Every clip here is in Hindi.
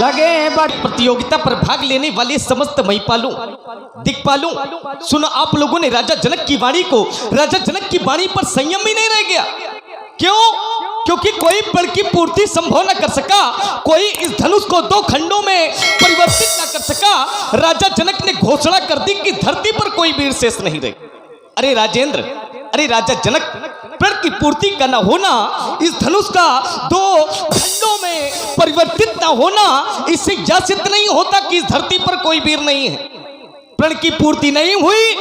लगे हैं बट प्रतियोगिता पर भाग लेने वाले समस्त महिपालों दिक्पालों, सुनो आप लोगों ने राजा जनक की वाणी को, राजा जनक की वाणी पर संयम ही नहीं रह गया। क्यों? क्योंकि कोई बल की पूर्ति संभव न कर सका, कोई इस धनुष को दो खंडों में परिवर्तित न कर सका। राजा जनक ने घोषणा कर दी कि धरती पर कोई वीर शेष नहीं रहे। अरे राजेंद्र, अरे राजा जनक, प्रण की पूर्ति का न होना, इस धनुष का दो खंडों में परिवर्तित न होना, इससे यह सिद्ध नहीं होता कि इस धरती पर कोई वीर नहीं है। प्रण की पूर्ति नहीं हुई,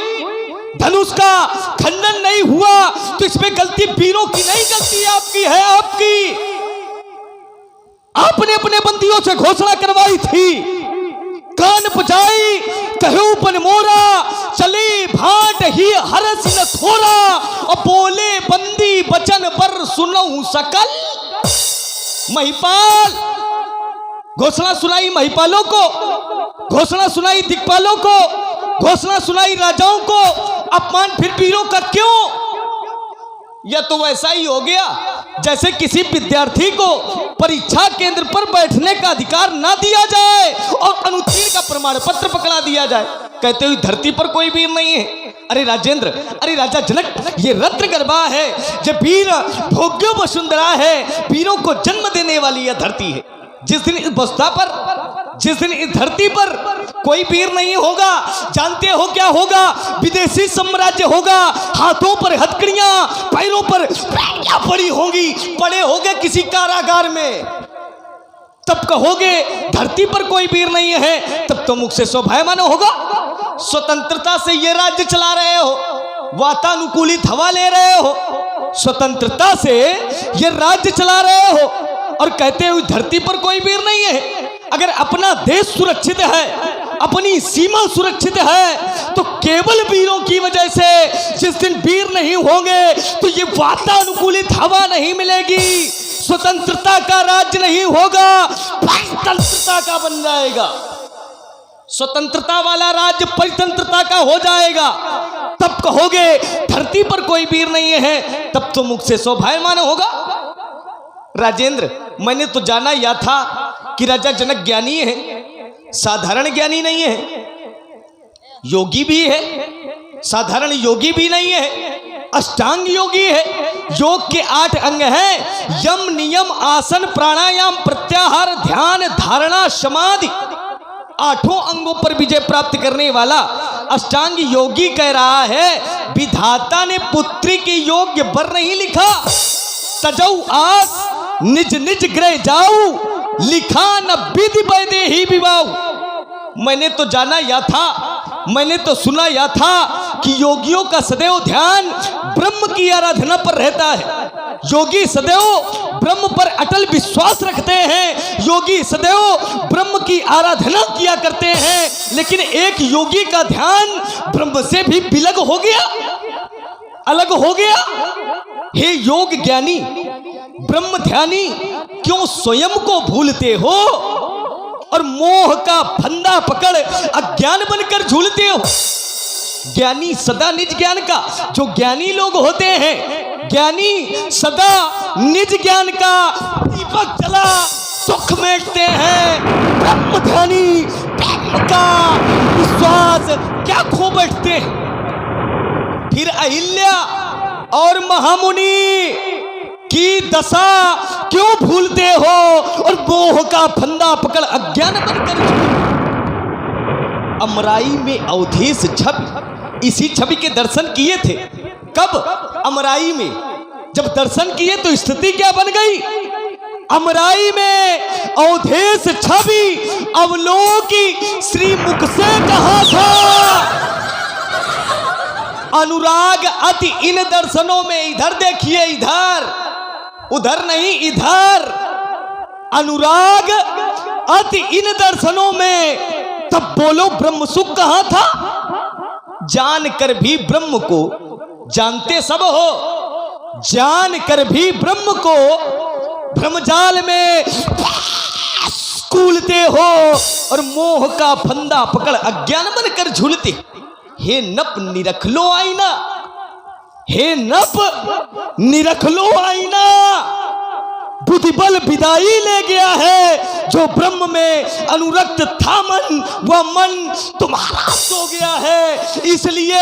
धनुष का खंडन नहीं हुआ, तो इसमें गलती वीरों की नहीं, गलती आपकी है। आपने अपने बंदियों से घोषणा करवाई थी, कान बजाई कहूं पन मोरा, चले भाट ही हरस न थोरा, और बोले बंदी बचन पर सुनऊं सकल महिपाल। घोषणा सुनाई महिपालों को, घोषणा सुनाई दिक्पालों को, घोषणा सुनाई राजाओं को, अपमान फिर वीरों का क्यों? यह तो वैसा ही हो गया जैसे किसी विद्यार्थी को परीक्षा केंद्र पर बैठने का अधिकार ना दिया जाए और अनुत्तीर्ण का प्रमाण पत्र पकड़ा दिया जाए, कहते हुए धरती पर कोई वीर नहीं है। अरे राजेंद्र, अरे राजा जनक, ये रत्न गर्भा है, ये वीर भोग्यो वसुंधरा है, वीरों को जन्म देने वाली यह धरती है। जिस दिन इस बस्ता पर, जिस दिन इस धरती पर कोई वीर नहीं होगा, जानते हो क्या होगा? विदेशी साम्राज्य होगा, हाथों पर हथकड़ियां, पैरों पर पैड़ियां पड़ी होंगी, पड़े होंगे किसी कारागार में। तब कहोगे धरती पर कोई वीर नहीं है, तब तो मुख से शोभायमान होगा। स्वतंत्रता से ये राज्य चला रहे हो, वातानुकूलित हवा ले रहे हो, स्वतंत्रता से ये राज्य चला रहे हो, और कहते हुए धरती पर कोई वीर नहीं है। अगर अपना देश सुरक्षित है, अपनी सीमा सुरक्षित है, तो केवल वीरों की वजह से। जिस दिन वीर नहीं होंगे तो ये वातानुकूलित हवा नहीं मिलेगी, स्वतंत्रता का राज्य नहीं होगा, परितंत्रता का बन जाएगा। स्वतंत्रता वाला राज्य परितंत्रता का हो जाएगा। तब कहोगे धरती पर कोई वीर नहीं है, तब तो मुख से शोभायमान होगा। राजेंद्र, मैंने तो जाना यह था कि राजा जनक ज्ञानी है, साधारण ज्ञानी नहीं है, योगी भी है, साधारण योगी भी नहीं है, अष्टांग योगी है। योग के 8 अंग हैं, यम नियम आसन प्राणायाम प्रत्याहार ध्यान धारणा समाधि। 8 अंगों पर विजय प्राप्त करने वाला अष्टांग योगी कह रहा है, विधाता ने पुत्री के योग्य वर नहीं लिखा, तजऊ आस निज निज ग्रह जाऊ, लिखा न विधि वैदे ही विवाह। मैंने तो जाना या था, मैंने तो सुना या था कि योगियों का सदैव ध्यान ब्रह्म की आराधना पर रहता है। योगी सदैव ब्रह्म पर अटल विश्वास रखते हैं, योगी सदैव ब्रह्म की आराधना किया करते हैं। लेकिन एक योगी का ध्यान ब्रह्म से भी विलग हो गया, अलग हो गया। हे योग ज्ञानी, ब्रह्म ध्यानी, क्यों स्वयं को भूलते हो और मोह का फंदा पकड़ अज्ञान बनकर झूलते हो? ज्ञानी सदा निज ज्ञान का, जो ज्ञानी लोग होते हैं, ज्ञानी सदा निज ज्ञान का दीपक जला सुख मेटते हैं। ब्रह्म ध्यानी ब्रह्म का विश्वास क्या खो बैठते हैं। फिर अहिल्या और महामुनि की दशा क्यों भूलते हो और मोह का फंदा पकड़ अज्ञान बनकर? अमराई में अवधेश छवि, इसी छवि के दर्शन किए थे। कब? अमराई में। जब दर्शन किए तो स्थिति क्या बन गई? अमराई में अवधेश छवि अवलोकी श्री मुख से कहा था। अनुराग अति इन दर्शनों में, इधर देखिए, इधर, उधर नहीं, इधर। अनुराग अति इन दर्शनों में, तब बोलो ब्रह्म सुख कहां था? जानकर भी ब्रह्म को जानते सब हो, जानकर भी ब्रह्म को ब्रह्मजाल में कूलते हो और मोह का फंदा पकड़ अज्ञान बनकर झूलते। हे नप निरख लो आईना, हे नप निरख लो आईना। बुद्धिबल विदाई ले गया है। जो ब्रह्म में अनुरक्त था मन, वह मन तुम्हारा सो गया है। इसलिए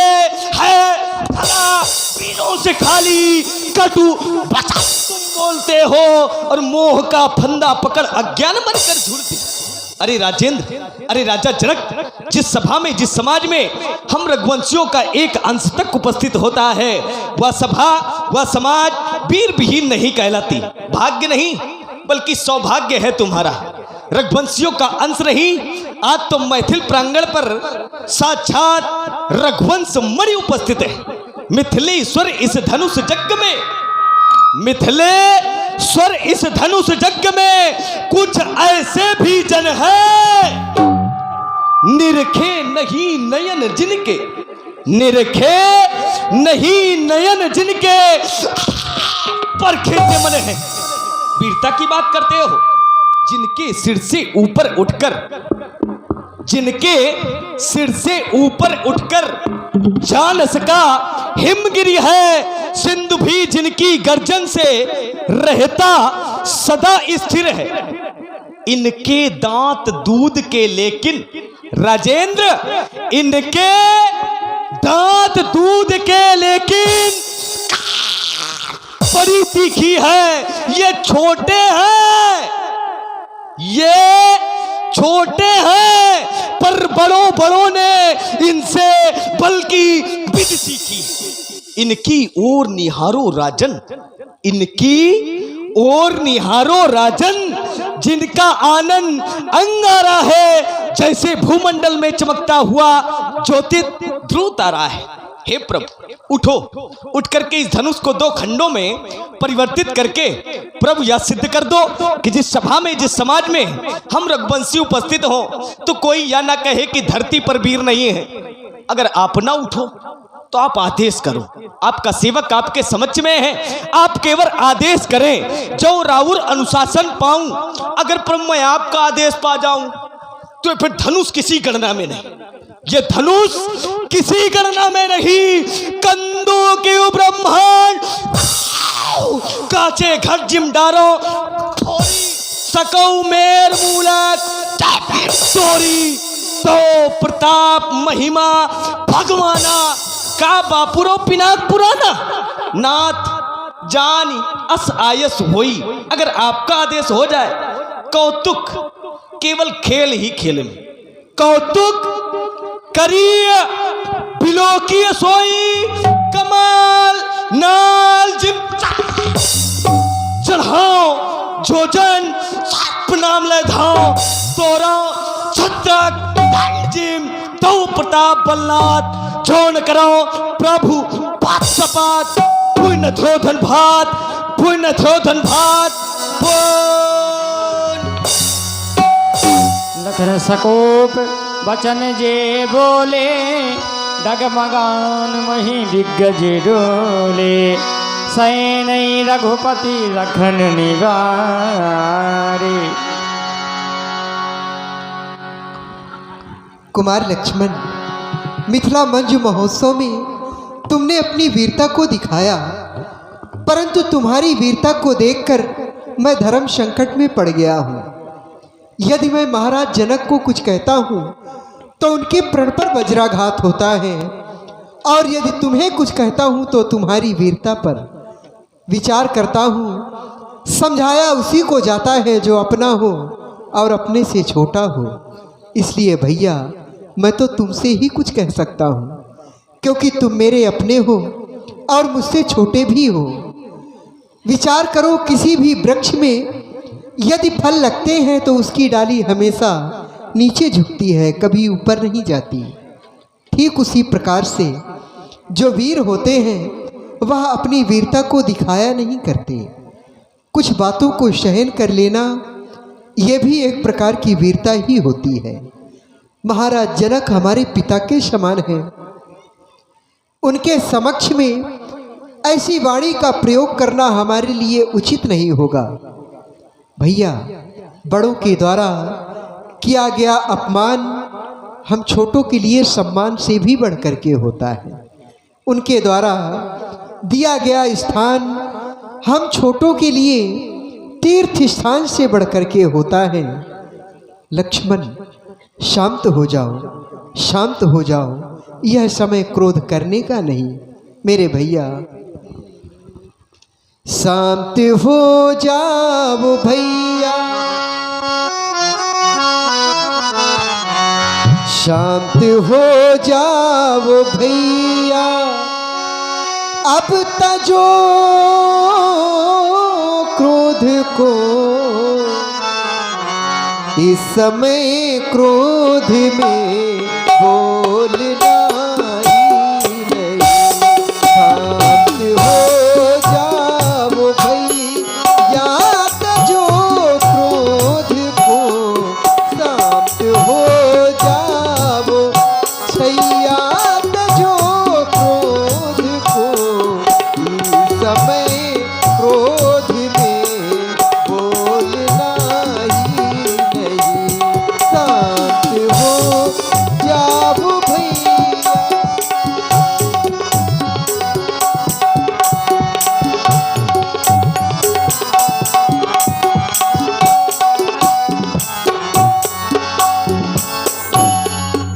है थला पीनों से खाली, कटु वचन तुम बोलते हो और मोह का फंदा पकड़ अज्ञान बनकर झूलते। अरे राजेंद्र, अरे राजा जनक, जिस सभा में, जिस समाज में हम रघुवंशियों का एक अंश तक उपस्थित होता है, वह सभा, वह समाज वीर विहीन नहीं कहलाती। भाग्य नहीं बल्कि सौभाग्य है तुम्हारा। रघुवंशियों का अंश नहीं, आज तो मैथिल प्रांगण पर साक्षात रघुवंश मणि उपस्थित है। मिथिलेश्वर इस धनुष यज्ञ में, मिथिलेश्वर इस धनुष यज्ञ में कुछ ऐसे भी जन है, निरखे नहीं नयन जिनके, निरखे नहीं नयन जिनके, परखे से मन है। वीरता की बात करते हो, जिनके सिर से ऊपर उठकर, जिनके सिर से ऊपर उठकर जा न सका हिमगिरी है, सिंधु भी जिनकी गर्जन से रहता सदा स्थिर है। इनके दांत दूध के, लेकिन राजेंद्र, इनके दांत दूध के लेकिन बड़ी तीखी है। ये छोटे हैं, ये छोटे हैं, पर बड़ों बड़ों ने इनसे बल्कि विद सीखी। इनकी ओर निहारो राजन, इनकी ओर निहारो राजन, जिनका आनंद अंगारा है, जैसे भूमंडल में चमकता हुआ ज्योति ध्रुव तारा है। हे प्रभु, उठो, उठ करके इस धनुष को दो खंडों में परिवर्तित करके प्रभु यह सिद्ध कर दो कि जिस सभा में, जिस समाज में हम रघुवंशी उपस्थित हो, तो कोई यह ना कहे कि धरती पर वीर नहीं है। अगर आप ना उठो तो आप आदेश करो, आपका सेवक आपके समक्ष में है, आप केवल आदेश करें, जो राउर अनुशासन पाऊं। अगर प्रभु मैं आपका आदेश पा जाऊं तो फिर धनुष किसी गणना में नहीं, ये धनुष किसी गणना में नहीं। कंदों के ब्रह्मांड काचे घर जिम डारो, सकौ मेर मूलक तोरी, तो प्रताप महिमा भगवाना का बापुरो पिनाक पुराना, नाथ जानी अस आयस होई। अगर आपका आदेश हो जाए, कौतुक केवल खेल ही खेल में, कौतुक करिए बिलोकीय सोई, कमाल नाल जिम चढ़ाओ, जोजन नाम ले धाओ, तोरा छत्रक जिम तो प्रताप बल्लाद, छोड़ करो प्रभु पात सपात, पुण्य धोधन भात, पुण्य धोधन भात। लखन सकोप वचन जे बोले, डगमगान मही दिग्गज डोले, सैन रघुपति लखन निवारे। कुमार लक्ष्मण, मिथिला मंजू महोत्सव में तुमने अपनी वीरता को दिखाया, परंतु तुम्हारी वीरता को देखकर मैं धर्म संकट में पड़ गया हूँ। यदि मैं महाराज जनक को कुछ कहता हूँ तो उनके प्रण पर वज्राघात होता है, और यदि तुम्हें कुछ कहता हूँ तो तुम्हारी वीरता पर विचार करता हूँ। समझाया उसी को जाता है जो अपना हो और अपने से छोटा हो। इसलिए भैया, मैं तो तुमसे ही कुछ कह सकता हूँ, क्योंकि तुम मेरे अपने हो और मुझसे छोटे भी हो। विचार करो, किसी भी वृक्ष में यदि फल लगते हैं तो उसकी डाली हमेशा नीचे झुकती है, कभी ऊपर नहीं जाती। ठीक उसी प्रकार से जो वीर होते हैं वह अपनी वीरता को दिखाया नहीं करते। कुछ बातों को सहन कर लेना यह भी एक प्रकार की वीरता ही होती है। महाराज जनक हमारे पिता के समान हैं, उनके समक्ष में ऐसी वाणी का प्रयोग करना हमारे लिए उचित नहीं होगा। भैया, बड़ों के द्वारा किया गया अपमान हम छोटों के लिए सम्मान से भी बढ़ करके होता है। उनके द्वारा दिया गया स्थान हम छोटों के लिए तीर्थ स्थान से बढ़कर के होता है। लक्ष्मण, शांत हो जाओ, शांत हो जाओ, यह समय क्रोध करने का नहीं। मेरे भैया, शांत हो जाओ भैया, शांत हो जाओ भैया, अब तजो क्रोध को, इस समय क्रोध में बोलना ही नहीं। शांत हो जाओ भैया, तजो क्रोध को, शांत हो जाओ छैया, तजो क्रोध को, इस समय क्रोध में बोलना ही नहीं। शांत हो जाओ भैया।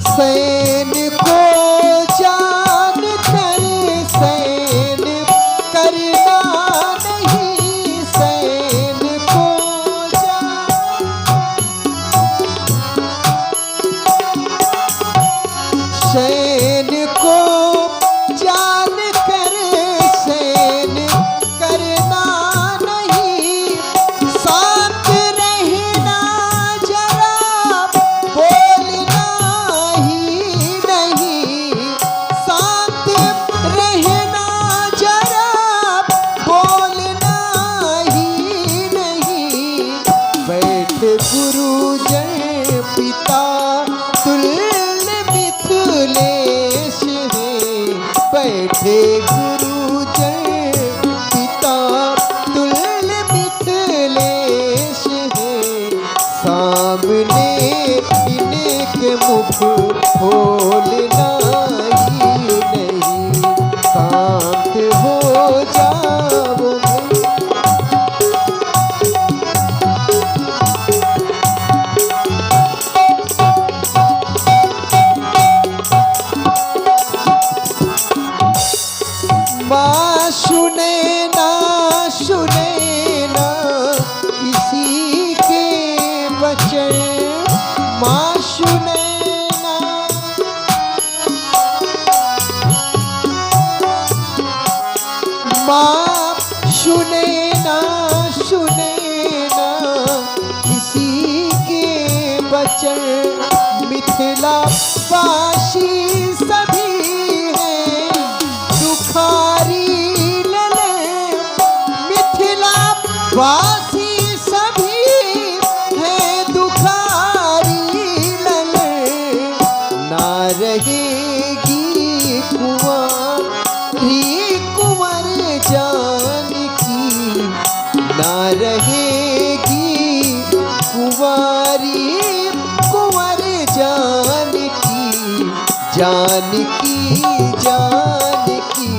सैन को जान कर सैन करना नहीं, सैन को सैन को जान कर सैन करना नहीं, शांत रहना जरा बोलना ही नहीं। शांत रहना जरा बोलना ही नहीं। बैठ गुरुजन पिता तुल्य मिथिलेश है, बैठे गुरुजन पिता तुल्य मिथिलेश है, सामने इनके मुख खोलना ही नहीं। शांत हो जाओ भैया। माँ सुने ना किसी के वचन, माँ सुने ना, माँ सुने ना किसी के वचन। मिथिला वासी सभी हैं दुखारी लले, मिथिला वासी सभी हैं दुखारी लले। ना रहेगी कुंवारी कुंवर जानकी, ना रहेगी कुंवारी कुंवर जानकी। जानकी जानकी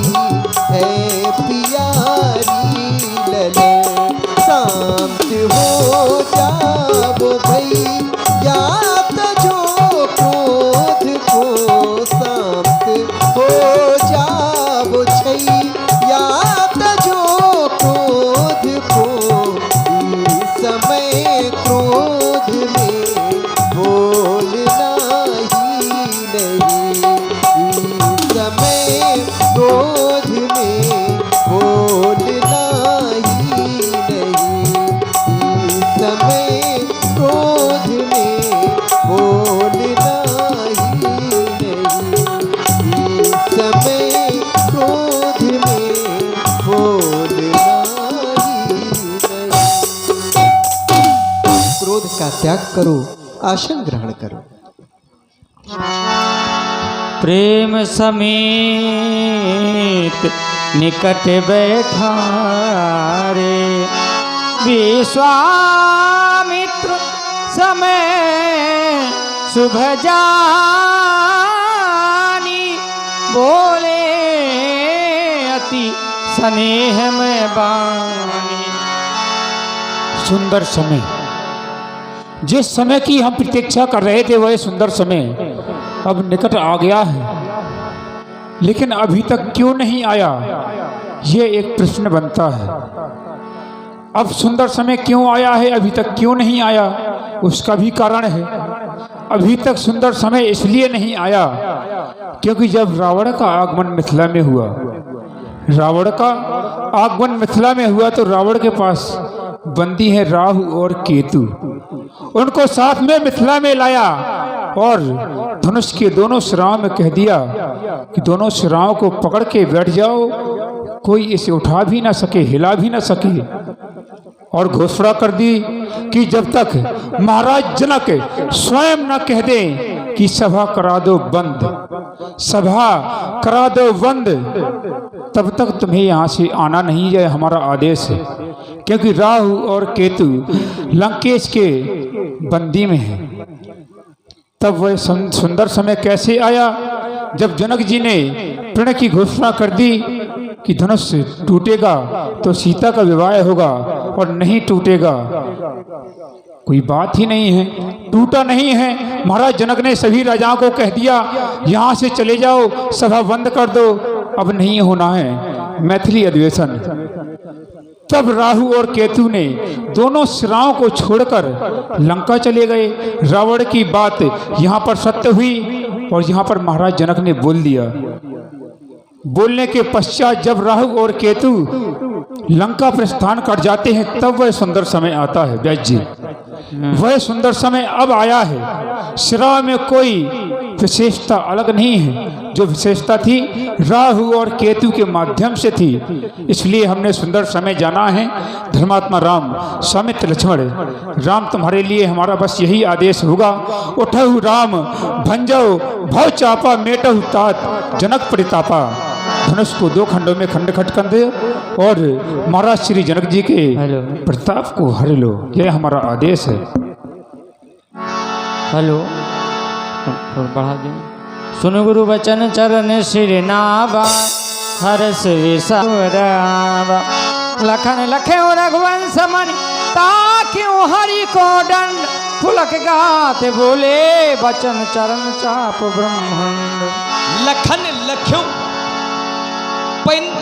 है प्यारी ललन। शांत हो जाओ भैया, तजो क्रोध को, शांत हो जाओ छैया, तजो क्रोध को, इस समय क्रोध में बोलना ही नहीं। इस समय क्रोध में बोलना ही नहीं। इस समय क्रोध में बोलना ही नहीं। इस समय क्रोध में बोलना ही नहीं। क्रोध का त्याग करो, आसन ग्रहण करो। प्रेम समेत निकट बैठा रे, विश्वामित्र समय शुभ जानी, बोले अति स्नेह में बानी। सुंदर समय, जिस समय की हम प्रतीक्षा कर रहे थे वह सुंदर समय अब निकट आ गया है, लेकिन अभी तक क्यों नहीं आया, ये एक प्रश्न बनता है। अब सुंदर समय क्यों आया है, अभी तक क्यों नहीं आया, उसका भी कारण है। अभी तक सुंदर समय इसलिए नहीं आया क्योंकि जब रावण का आगमन मिथिला में हुआ, रावण का आगमन मिथिला में हुआ तो रावण के पास बंदी है राहु और केतु, उनको साथ में मिथिला में लाया और धनुष के दोनों सिराओं में कह दिया कि दोनों सिराओं को पकड़ के बैठ जाओ, कोई इसे उठा भी ना सके, हिला भी ना सके। और घोषणा कर दी कि जब तक महाराज जनक स्वयं न कह दें कि सभा करा दो बंद, सभा करा दो बंद, तब तक तुम्हें यहाँ से आना नहीं है, हमारा आदेश है। क्योंकि राहु और केतु लंकेश के बंदी में है। तब वह सुंदर समय कैसे आया जब जनक जी ने प्रण की घोषणा कर दी कि धनुष टूटेगा तो सीता का विवाह होगा और नहीं टूटेगा कोई बात ही नहीं है, टूटा नहीं है। महाराज जनक ने सभी राजाओं को कह दिया यहाँ से चले जाओ, सभा बंद कर दो, अब नहीं होना है मैथिली अधिवेशन। तब राहु और केतु ने दोनों सिराओं को छोड़कर लंका चले गए। रावण की बात यहाँ पर सत्य हुई और यहाँ पर महाराज जनक ने बोल दिया। बोलने के पश्चात जब राहु और केतु लंका प्रस्थान कर जाते हैं तब वह सुंदर समय आता है। व्यास जी, वह सुंदर समय अब आया है। सिरा में कोई विशेषता अलग नहीं है, जो विशेषता थी राहु और केतु के माध्यम से थी, इसलिए हमने सुंदर समय जाना है। धर्मात्मा राम समित लक्ष्मण, राम तुम्हारे लिए हमारा बस यही आदेश होगा, उठहु राम भंजो भव चापा मेटहु तात जनक परितापा। धनुष को दो खंडों में खंड खट कर दे और महाराज श्री जनक जी के प्रताप को हर लो, यह हमारा आदेश है। हेलो, बढ़ा दें। सुन गुरु बचन चरण श्री नावा, हर्ष विषावा लखन लखे रघुवंश मणि, ताक्यों हरि को दंड पुलक गाते बोले, बचन चरण चाप ब्रह्मांड। लखन लख्यो,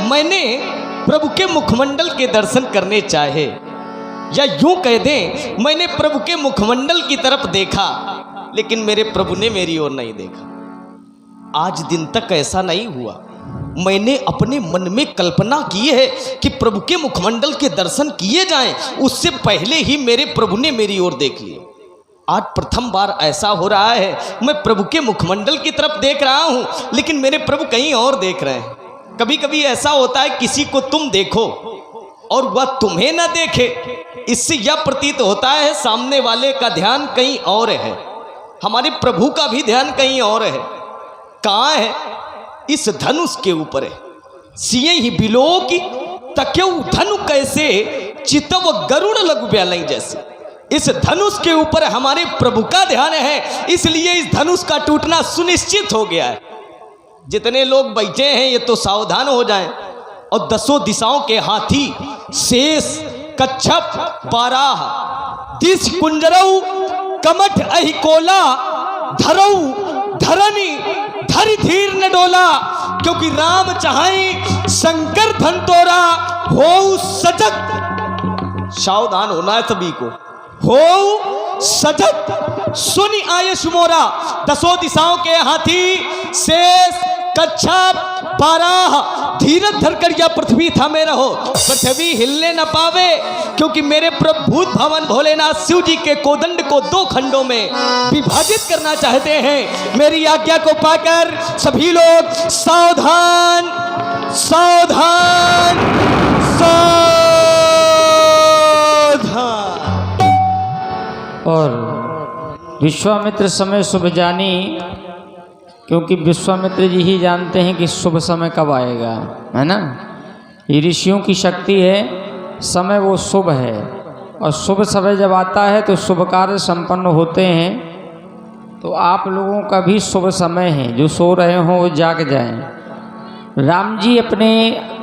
मैंने प्रभु के मुखमंडल के दर्शन करने चाहे, या यूं कह दें मैंने प्रभु के मुखमंडल की तरफ देखा, लेकिन मेरे प्रभु ने मेरी ओर नहीं देखा। आज दिन तक ऐसा नहीं हुआ। मैंने अपने मन में कल्पना की है कि प्रभु के मुखमंडल के दर्शन किए जाएं, उससे पहले ही मेरे प्रभु ने मेरी ओर देख लिया। आज प्रथम बार ऐसा हो रहा है, मैं प्रभु के मुखमंडल की तरफ देख रहा हूं, लेकिन मेरे प्रभु कहीं और देख रहे हैं। कभी कभी ऐसा होता है किसी को तुम देखो और वह तुम्हें ना देखे, इससे यह प्रतीत होता है सामने वाले का ध्यान कहीं और है, हमारे प्रभु का भी ध्यान कहीं और है। कहाँ है? इस धनुष के ऊपर है। सिए ही बिलो की तक्यऊ धनु कैसे, चितव गरुड़ लघु ब्यालई जैसे। इस धनुष के ऊपर हमारे प्रभु का ध्यान है, इसलिए इस धनुष का टूटना सुनिश्चित हो गया है। जितने लोग बैठे हैं ये तो सावधान हो जाएं। और दसों दिशाओं के हाथी शेष कच्छप बाराह दिश कुंजरऊ कमठ अहिकोला धरऊ धरनी धरि धीर न डोला, क्योंकि राम चाहे शंकर धन तोरा हो सजग। सावधान होना है सभी को। हो सजग सुनि आयश मोरा, दसों दिशाओं के हाथी शेष कच्छप बाराह धीरज धरकर या पृथ्वी थामे रहो, पृथ्वी हिलने न पावे, क्योंकि मेरे प्रभु भवन भोलेनाथ शिव जी के कोदंड को दो खंडों में विभाजित करना चाहते हैं। मेरी आज्ञा को पाकर सभी लोग सावधान सावधान सावधान। और विश्वामित्र समय शुभ जानी, क्योंकि विश्वामित्र जी ही जानते हैं कि शुभ समय कब आएगा, है ना। ये ऋषियों की शक्ति है, समय वो शुभ है, और शुभ समय जब आता है तो शुभ कार्य संपन्न होते हैं। तो आप लोगों का भी शुभ समय है, जो सो रहे हों वो जाग जाएं। राम जी अपने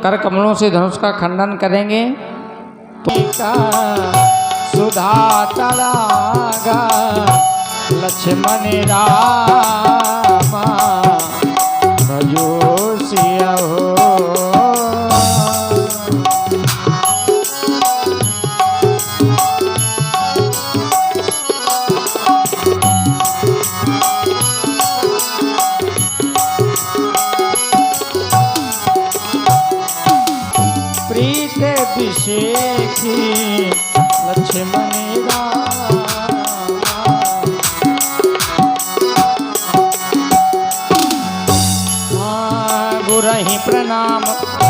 कर कमलों से धनुष का खंडन करेंगे तो सुधा तड़ागा लक्ष्मण रामा भजो सिया हो। प्रीत अभिषेकी लक्ष्मण गुरहि प्रणाम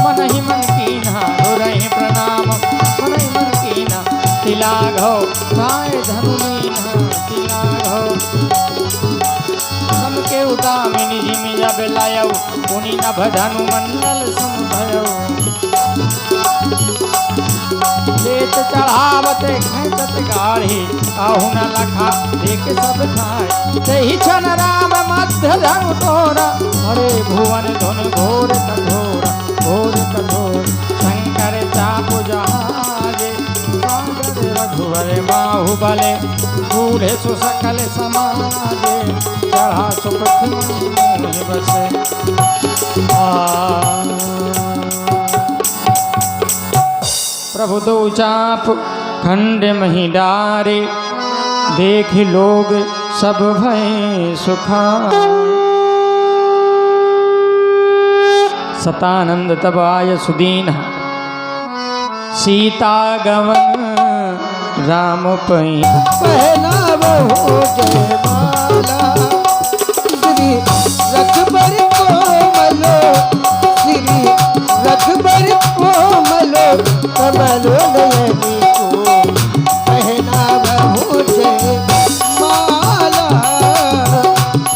मन ही मन कीना गुरहि प्रणाम मन ही मन कीना तिला घो काय धनु लीना तिला घो सम के उदामिनी जिमि जब लायऊ पुनि नभ धनु मंडल समभयऊ लेत चढ़ावत खेचत गाढ़ी आहु न लखा देख सब खाए तही छन राम मध्य धनु तोरा हरे भुवन धुन घोर कठोर शंकर चापु जहाजे सागर रघुवर बाहुबले बूढ़े सुसकल समाजे चढ़ा सुपथि मोहि बसे प्रभु दो चाप खंड मही डारे देख लोग सब भय सुखा सतानंद तब आय सुदीन सीता गवन राम पै पहला वो जयमाला श्री रघुबर कोमलो श्री रघुबर कोमलो कमलो नयनी को पहला वो जयमाला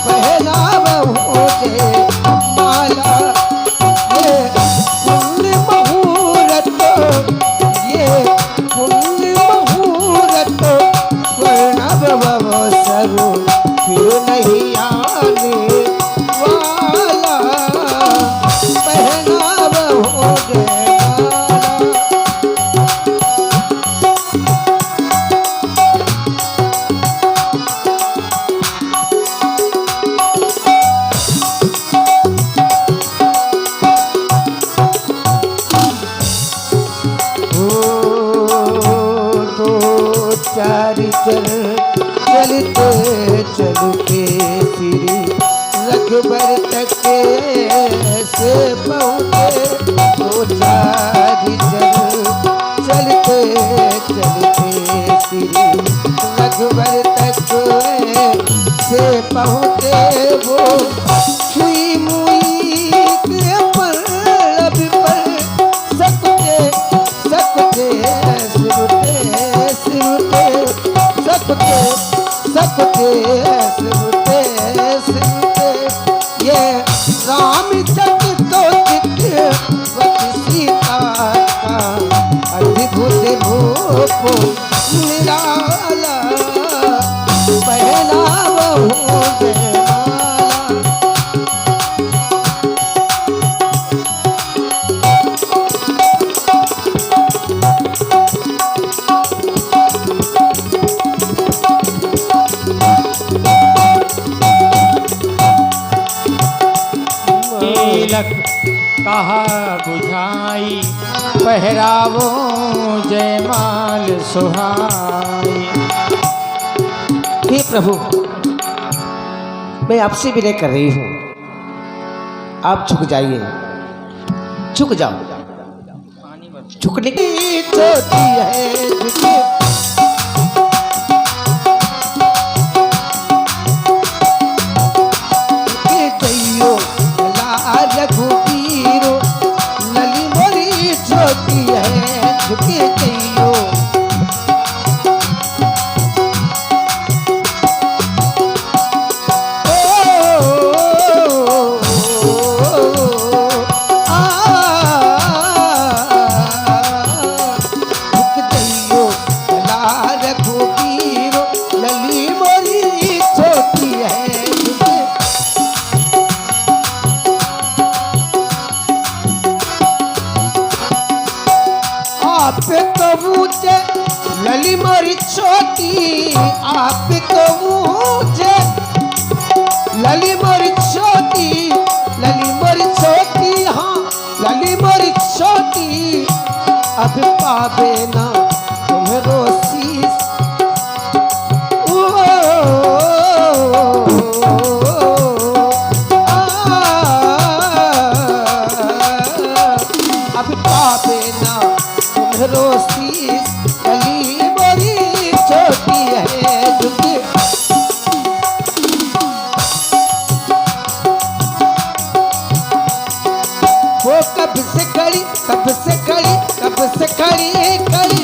पहला वो जयमाला ये पुण्य मुहूर्त ये पुण्य मुहूर्त स्वर्णभव सरु फिर नहीं आने वाला पहनाव हो गया चारि चलते चलते श्री रघुबर तक से पहुँचे तो चारि चलते चलते श्री रघुबर तक से पहुँचे वो छुई मुई के पल्लव पर सकते सकते सिरुते सिरुते सकते सकते सिरुते सिरुते ये रामचंद्र को चित्रवत सीता का अद्भुत रूप निराला पहला वो जयमाला तिलक कहा बुझाई पहरावो जयमाल सुहाई। हे प्रभु, मैं आपसे विनय कर रही हूँ, आप झुक जाइए, झुक जाओ। झुकने की चोटी है झुके जइयो लाल रघुबीरो लली मोरी चोटी है झुके जइयो झुक जइयो पावे ना तुम्हारो शीस। ओ, अब पावे ना तुम्हारो शीस। गली बड़ी छोटी है झुकी। वो कब से खड़ी कब से खड़ी कब से खड़ी खड़ी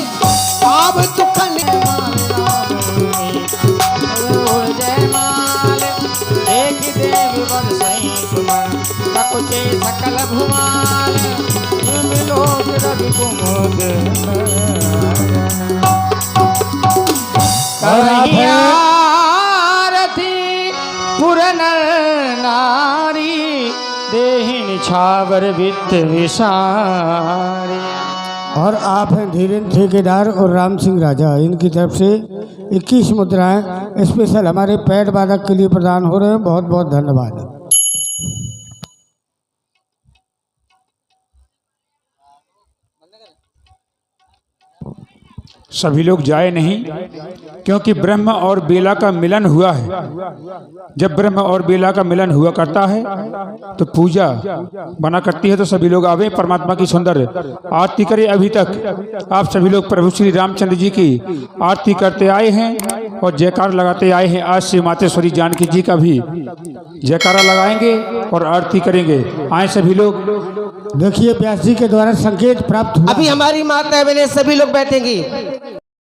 अब तो कने एक देव बन सही सुमन सकुचे सकल भुवन मिलो रवि कुमुद करहियारथी पुरन नारी देहिन छावर वित्त विसारी। और आप हैं धीरेन्द्र ठेकेदार और राम सिंह राजा, इनकी तरफ से 21 मुद्राएं स्पेशल हमारे पैड वादक के लिए प्रदान हो रहे हैं। बहुत बहुत धन्यवाद। सभी लोग जाए नहीं, क्योंकि ब्रह्म और बेला का मिलन हुआ है। जब ब्रह्म और बेला का मिलन हुआ करता है तो पूजा बना करती है। तो सभी लोग आवे, परमात्मा की सुंदर आरती करें। अभी तक आप सभी लोग प्रभु श्री रामचंद्र जी की आरती करते आए हैं और जयकार लगाते आए हैं। आज से मातेश्वरी जानकी जी का भी जयकारा लगाएंगे और आरती करेंगे। आए सभी लोग। देखिए व्यास जी के द्वारा संकेत प्राप्त हुआ। अभी हमारी माता बहनें सभी लोग बैठेंगी।